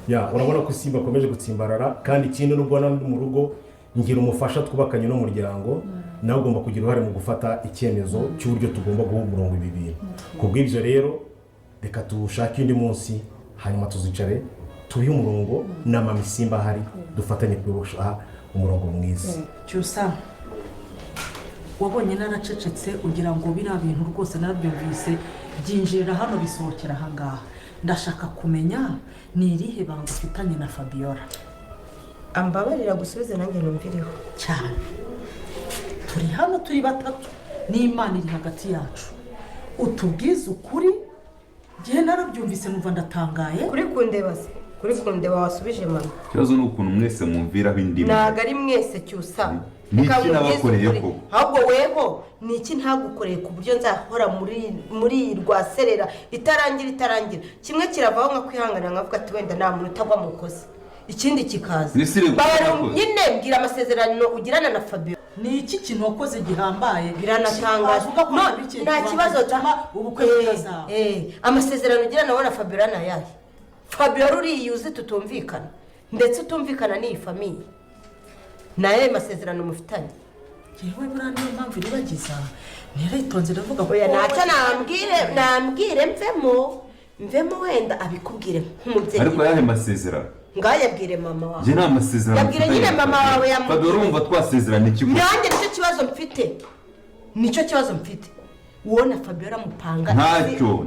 ya urabona ko Simba akomeje gutsimbarara kandi ikindi nubwo nandi mu rugo ngira umufasha twubakanye no muryango nawe ugomba kugira uruhare mu gufata icyemezo cy'uburyo tugomba guha umurongo ibi bintu kubw'ibyo rero reka tushake indi munsi hanyuma tuzicare tubihe umurongo na mama Simba hari dufatanye kurusha umurongo mwiza. Cyusa wabonye naracecetse ugira ngo bira bintu rwose narabyumvise byinjira hano bisohokera hangaha. Ndashaka kumenya ni irihe banga ufitanye na Fabiora. Ambabarira gusubiza nanjye numviriho cyane. Turi hano turi batatu n'Imana iri hagati yacu. Utubwiza ukuri gihe narabyumvise numva ndatangaye. Kuri kundebaza kuri kundeba wasubije mama. Kibazo nukuntu mwese mwumviraho indimi. Naga ari mwese Cyusa. Niki nabakoreye ko? Ahubwo weho niki ntagukoreye ku buryo nzahora muri rwaserera itarangira kimwe kiravaho nka kwihangana nkavuga ati wenda nta muntu utagwa mu kozi ikindi kikaza nyine bwira amasezerano ugirana na Fabio. Ni iki kintu wakoze gihambaye biranatangaje nta kibazo tama ubukwe bwaza amasezerano ugirana na Fabio na yahe Fabio uriyuze tutumvikana ndetse utumvikana ni famiye naye masezerano mufitanye. Yewe burandi impamvu ribagiza niritonze ndavuga ko naca nambwire mvemo wenda abikubwire nk'umubyeyi. Ariko yahe masezerano ngayabwire mama wawe. Je na masezerano yabwire nyine mama wawe Fabio urumva twasezerana iki? Nanjye nicyo kibazo mfite uwona Fabio ramupanga ntacyo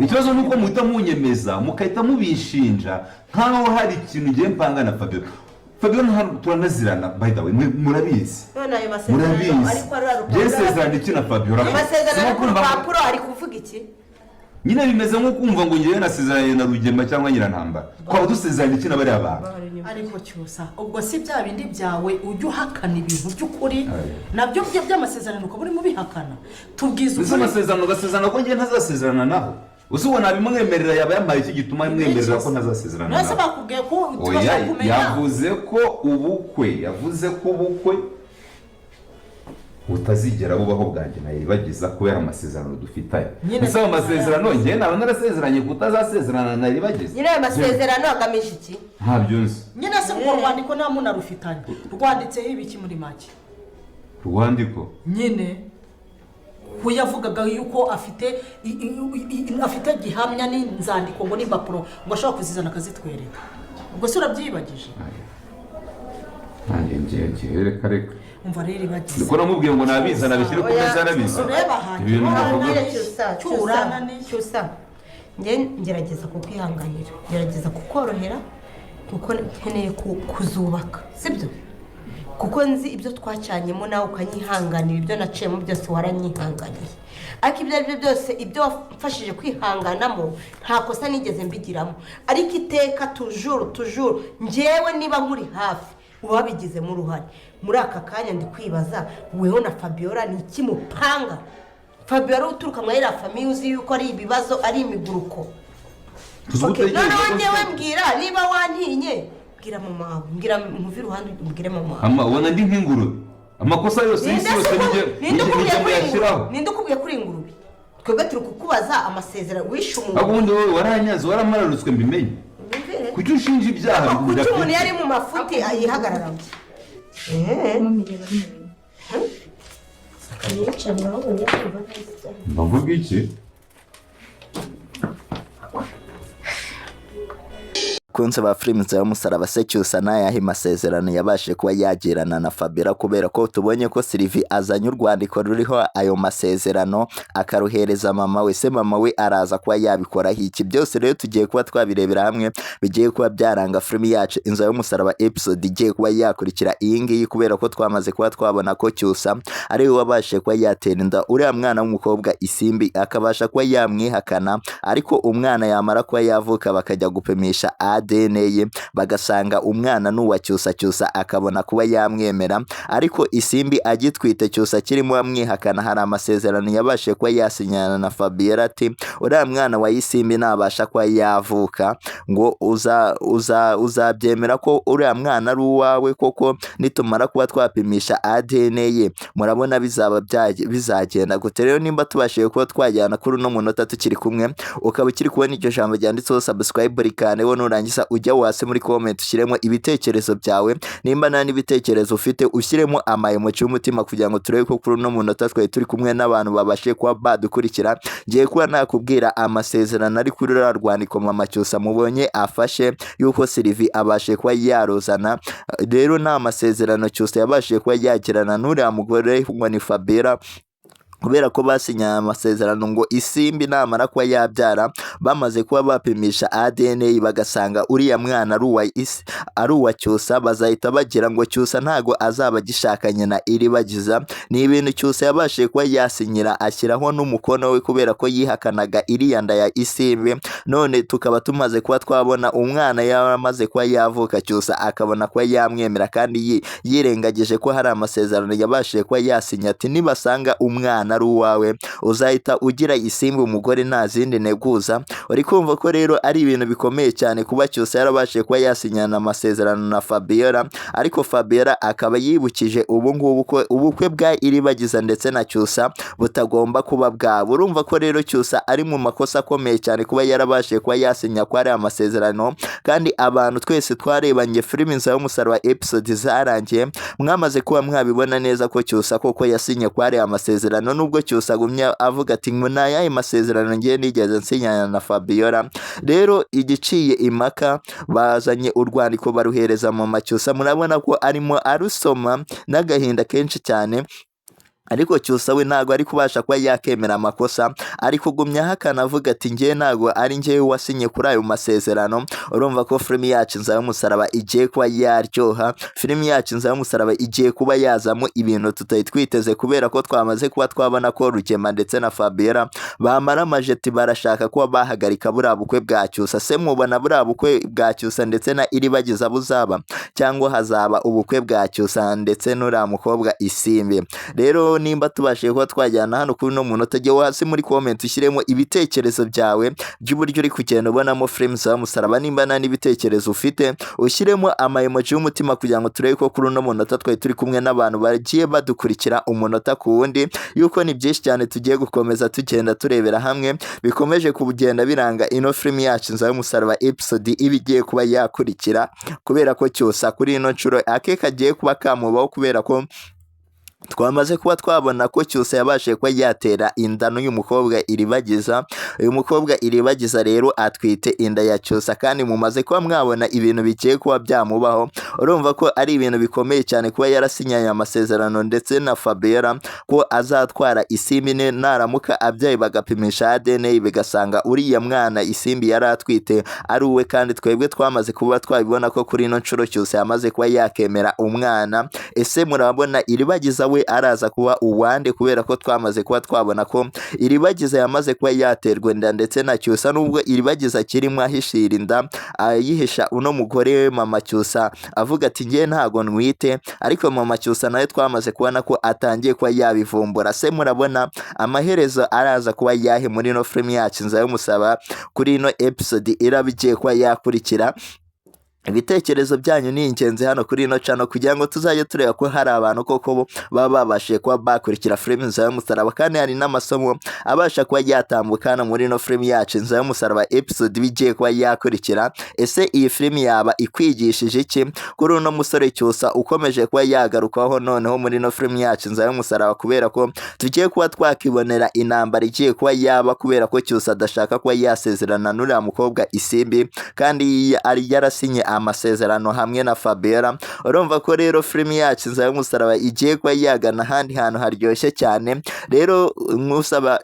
ikibazo nuko muhita munyemeza mukahita mubishinja nkaho hari ikintu ngiye mpanga na Fabio turanazirana by the way murabizi ariko ararusezerano iki na Fabio amasezerano ku rupapuro ari kuvuga iki nyine bimeze nko kumva ngo ngiye nasezeranye na Rugema cyangwa Nyirantambara twaba dusezeranye iki na bari abantu. Ariko Cyusa ubwo si bya bindi byawe ujye uhakana ibintu by'ukuri nabyo by'amasezerano uko buri mu bihakana tubwiza ukuri amasezerano gasezerano ko ngiye ntazasezerana naho usubo nabimwemerera yaba yamaye iki gituma mwemerera ko ntazasezerana naho. Nase bakubwiye ko tubasha kumenya yavuze ko ubukwe utazigera bubaho bwanjye nayibagiza kubera amasezerano dufitanye. Ese amasezerano ngiye nawe narasezeranye kutazasezerana nayibagiza. Nyine amasezerano agamije iki? Ntabyo nzi. Nyine se ngo rwandiko nta muntu arufitanye. Rwanditseho ibiki muri make? Rwandiko nyine kuyavugaga yuko afite gihamya n'inzandiko ngo n'impapuro ngo ashobora kuzizana akazitwereka. Ubwo se urabyibagije? Ngiye reka umva rero ibagize niko namubwiye ngo nabizana bishyire ku meza arabiza ibintu Cyusa ngerageza kukwihanganira ngerageza kukorohera kuko nkeneye kuzubaka sibyo kuko nzi ibyo twacanyemo nawe ukanyihanganira ibyo naciyemo byose waranyihanganiye ariko ibyo aribyo byose ibyo wafashije kwihanganamo nta kosa nigeze mbigiramo ariko iteka tujuru njyewe niba nkuri hafi ubabigizemo uruhare muri aka kanya ndi kwibaza weho na Fabiora ni iki mupanga Fabiora uturuka muri la famille uzi yuko ari ibibazo ari imiguruko none mbwira niba wantinye bwira mama wawe mbwira muvi ruhande mbwire mama ama ubona ndi nk'ingurube amakosa yose ninde ukubwiye kuri ingurube twebwe turi kukubaza amasezerano wishe umuntu abundi wowe waranyaze waramararutswe mbimenye kuki ushinja ibyaha kuki umuntu yari mu mafuti ayihagarara mbavuga iki kunze ba films y'umusaraba S4 nayahe masezerano yabashe kuba yagirana na Fabiora kubera ko tubonye ko Sylvie azanye urwandiko ruriho ayo masezerano akaruhereza mama we se mama we araza kuba yabikora iki byose rero tugiye kuba twabirebera hamwe bigiye kuba byaranga film yacu inzo y'umusaraba episode igiye kuba yakurikira iyi ngiyi kubera ko twamaze kuba twabona ko Cyusa ari we wabashe kuba yatera inda uriya mwana w'umukobwa Isimbi akabasha kuba yamwihakana ariko umwana yamara kuba yavuka bakajya gupimisha ADN bagasanga umwana n'uwa Cyusa. Cyusa akabona kuba yamwemera, ariko isimbi agitwite Cyusa kirimo amwihakana. Hari amasezerano yabashije kuba yasinyana na Fabiola ati uriya mwana wa isimbi nabasha kuba yavuka ngo uzabyemera ko uriya mwana ari uwawe koko nitumara kuba twapimisha ADN murabona bizagenda gute. Rero nimba tubashije kuba twajyana kuri uno munota tukiri kumwe, ukaba ukiri kubona iryo jambo ryanditseho subscribe rikaneho, nurangiza ujya hasi muri comment ushyiremo ibitekerezo byawe. Nimba nta n'ibitekerezo ufite ushyiremo amayemoci y'umutima kugira ngo turebe ko kuri uno munota twari turi kumwe n'abantu babashe kuba badukurikira. Ngiye kuba nakubwira amasezerano ari kuri ruriya rwandiko mama Cyusa mubonye afashe yuko Sylvie abashe kuba yarozana. Rero nta masezerano Cyusa yabashije kuba yagirana n'uriya mugore ngo ni Fabiola, kubera ko basinyanye amasezerano ngo isimbi namara kuba yabyara bamaze kuba bapimisha ADN bagasanga uriya mwana ari uwa Cyusa, bazahita bagira ngo Cyusa ntago azaba agishakanye na Iribagiza. Ni ibintu Cyusa yabashije kuba yasinyira ashyiraho n'umukono we kubera ko yihakanaga iriya nda ya isimbi. None tukaba tumaze kuba twabona umwana yamaze kuba yavuka, Cyusa akabona kuba yamwemera kandi yirengagije ko hari amasezerano yabashije kuba yasinya ati nibasanga umwana ari uwawe uzahita ugira isimbi umugore nta zindi neguza. Uri kumva ko rero ari ibintu bikomeye cyane kuba Cyusa yarabashije kuba yasinyana amasezerano na Fabiola, ariko Fabiola akaba yibukije ubu ngubu ko ubukwe bwa Iribagiza ndetse na Cyusa butagomba kuba bwabo. Urumva ko rero Cyusa ari mu makosa akomeye cyane kuba yarabashije kuba yasinya kwa ari amasezerano, kandi abantu twese twarebanye filime INZIRA YU'UMUSARABA episode zarangiye mwamaze kuba mwabibona neza ko Cyusa koko yasinye kwa ari amasezerano, nubwo Cyusa agumya avuga ati ngo nayaye masezerano ngiye nigeze nsinyana na Fabiola. Rero igiciye impaka bazanye urwandiko baruhereza mama Cyusa, murabona ko arimo arusoma n'agahinda kenshi cyane, ariko Cyusa we ntago ari kubasha kuba yakemera amakosa, ari kugumya hakana avuga ati ngiye ntago ari ngiye wasinye kuri ayo masezerano. Urumva ko filime yacu INZIRA YU'UMUSARABA igiye kuba yaryoha, filime yacu INZIRA YU'UMUSARABA igiye kuba yazamo ibintu tutari twiteze, kubera ko twamaze kuba twabona ko Rugema ndetse na Fabiola bamara amajeti barashaka kuba bahagarika buriya bukwe bwa Cyusa. Se mubona buriya bukwe bwa Cyusa ndetse na Iribagiza buzaba, cyangwa hazaba ubukwe bwa Cyusa ndetse n'uriya mukobwa isimbi? Rero nimba tubashije kuba twajyana hano kuri no munota, jya hasi muri comment ushyiremo ibitekerezo byawe by'uburyo uri kugenda ubonamo filime INZIRA YU'UMUSARABA. Nimba nta n'ibitekerezo ufite ushyiremo amayemoji y'umutima kugira ngo turebe ko kuri uno munota twari turi kumwe n'abantu bagiye badukurikira umunota ku wundi, yuko ni byinshi cyane tugiye gukomeza tugenda turebera hamwe bikomeje kugenda biranga ino filime yacu INZIRA YU'UMUSARABA episode iba igiye kuba yakurikira, kubera ko Cyusa kuri ino nshuro akeka agiye kuba kamubaho, kubera ko twamaze kuba twabona ko Cyusa yabashije kuba yatera inda n'uyu mukobwa Iribagiza. Uyu mukobwa Iribagiza rero atwite inda ya Cyusa, kandi mumaze kuba mwabona ibintu bigiye kuba byamubaho. Urumva ko ari ibintu bikomeye cyane kuba yarasinyanye amasezerano ndetse na Fabiola ko azatwara isimbi naramuka abyaye bagapimisha ADN bigasanga uriya mwana isimbi yari atwite ari uwe, kandi twebwe twamaze kuba twabibona ko kuri ino nshuro Cyusa yamaze kuba yakemera umwana. Ese murabona Iribagiza we araza kuba uwande? Kubera ko twamaze kuba twabona ko Iribagiza yamaze kuba yaterwa inda ndetse na Cyusa, nubwo Iribagiza kirimo ahishira inda ayihisha uno mugore mama Cyusa avuga ati ngiye ntago nwite, ariko mama Cyusa nawe twamaze kubona ko atangiye kuba yabivumbura. Se murabona amaherezo araza kuba yahe muri no filime yacu INZIRA YU'UMUSARABA kuri ino episode irabigiye kuba yakurikira? Ibitekerezo byanyu ni ingenzi hano kuri ino channel kugira ngo tuzajye tureba ko hari abantu koko baba babashije kuba bakurikira filime INZIRA YU'UMUSARABA, kandi hari n'amasomo abasha kuba yatambuka hano muri ino filime yacu INZIRA YU'UMUSARABA episode bigiye kuba yakurikira. Ese iyi filime yaba ikwigishije iki kuri uno musore Cyusa ukomeje kuba yagarukaho noneho muri ino filime yacu INZIRA YU'UMUSARABA? Kubera ko tugiye kuba twakibonera intambara igiye kuba yaba, kubera ko Cyusa adashaka kuba yasezerana n'uriya mukobwa isimbi, kandi ari yarasinye amasezerano hamwe na Fabiola. Urumva ko rero filime yacu INZIRA YU'UMUSARABA igiye kuba yagana ahandi hantu haryoshye cyane. Rero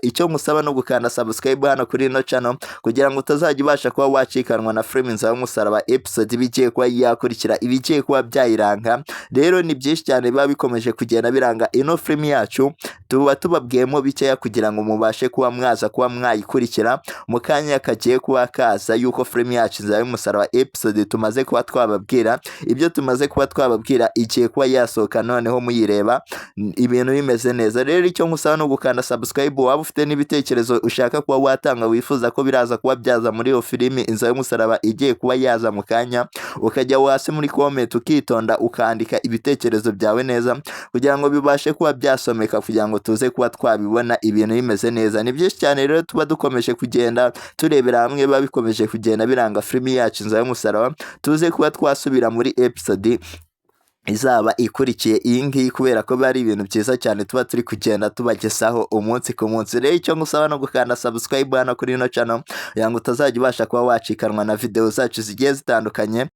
icyo musaba no gukanda subscribe hano kuri ino channel kugira ngo utazajya ubasha kuba wacikanwa na filime INZIRA YU'UMUSARABA episode bigiye kuba yakurikira ibigiye kuba byayiranga. Rero ni byinshi cyane biba bikomeje kugenda biranga ino filime yacu tuba tubabwiyemo bikeya kugira ngo mubashe kuba mwaza kuba mwayikurikira mu kanya kagiye kuba kaza yuko filime yacu Inzira y'Umusaraba episode tumaze kuba twababwira ibyo tumaze kuba twababwira igiye kuba yasohoka noneho muyireba ibintu bimeze neza. Rero icyo nkusaba no gukanda subscribe, waba ufite n'ibitekerezo ushaka kuba watanga wifuza ko biraza kuba byaza muri iyo filime Inzira y'Umusaraba igiye kuba yaza mu kanya, ukajya hasi muri comment ukitonda ukandika ibitekerezo byawe neza kugira ngo bibashe kuba byasomeka kugira ngo tuze kuba twabibona ibintu bimeze neza. Ni byinshi cyane rero tuba dukomeje kugenda turebera hamwe biba bikomeje kugenda biranga filime yacu Inzira y'Umusaraba, tuze kuba twasubira muri episode izaba ikurikiye iyi ngiyi kubera ko bari ibintu byiza cyane tuba turi kugenda tubagezaho umunsi ku munsi. Rero icyo ngusaba no gukanda subscribe hano kuri ino channel kugira ngo utazajya ubasha kuba wacikanwa na video zacu zigiye zitandukanye